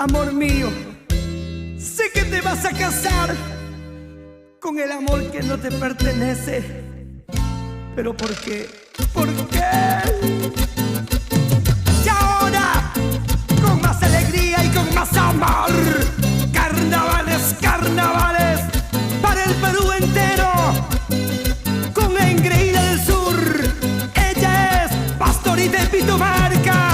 Amor mío, sé que te vas a casar con el amor que no te pertenece. Pero ¿por qué? ¿Por qué? Y ahora, con más alegría y con más amor, carnavales, carnavales para el Perú entero, con la engreída del sur. Ella es Pastorita de Pitumarca.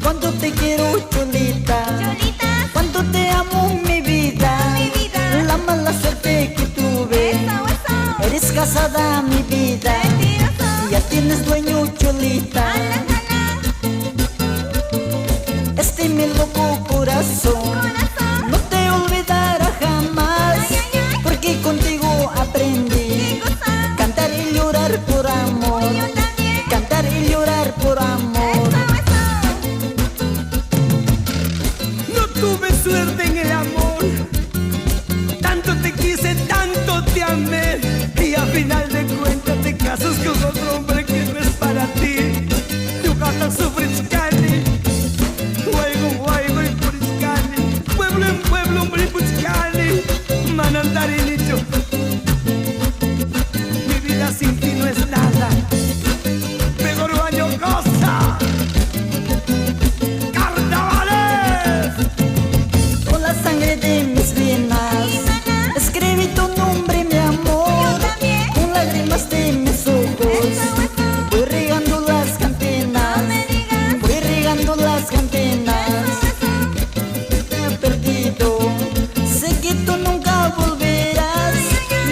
Cuánto te quiero, Cholita, Cholita, cuánto te amo, mi vida, mi vida. La mala suerte que tuve, Eso. eres casada, mi vida, Mentiroso. ya tienes dueño, Cholita. Ala, ala. Este mi loco corazón Corazón. no te olvidará jamás, Ay, ay, ay. porque contigo aprendí ¿Qué cosa? cantar y llorar por amor, Yo también. cantar y llorar por amor. Eso. No tuve suerte en el amor, tanto te quise, tanto te amé, y a final de cuentas te casas con otro hombre que no es para ti. Tu gata sufre Chicali, juego y Puriscali, pueblo en pueblo, hombre Puriscali, Manandarinito. Mi vida sin ti no es nada, mejor baño cosa. ¡Carnavales! Con la sangre de mis venas escribí tu nombre, mi amor, Yo también. con lágrimas de mis ojos Eso. voy regando las cantinas, No me digas. voy regando las cantinas. Te he perdido, sé que tú nunca volverás.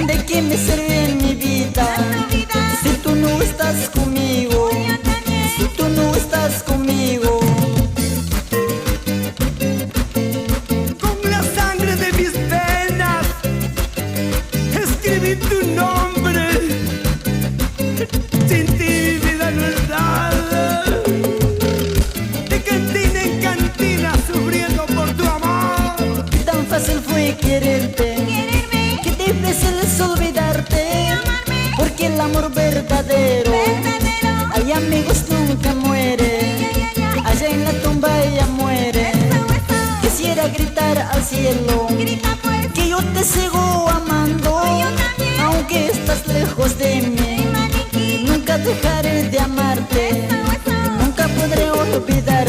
¿De qué me sirve mi vida si tú no estás conmigo? Yo también. Si tú no estás conmigo. Con la sangre de mis venas escribí tu nombre. Sin ti mi vida no es nada. De cantina en cantina sufriendo por tu amor. Tan fácil fue quererte, Quererme. qué difícil es olvidarte, Amarme. porque el amor verdadero, Verdadero. hay amigos nunca muere, allá en la tumba ella muere. Eso. Quisiera gritar al cielo Grita pues. que yo te sigo amando, Yo también. aunque estás lejos de mí, Maniquí. nunca dejaré de amarte, Eso. nunca podré olvidar.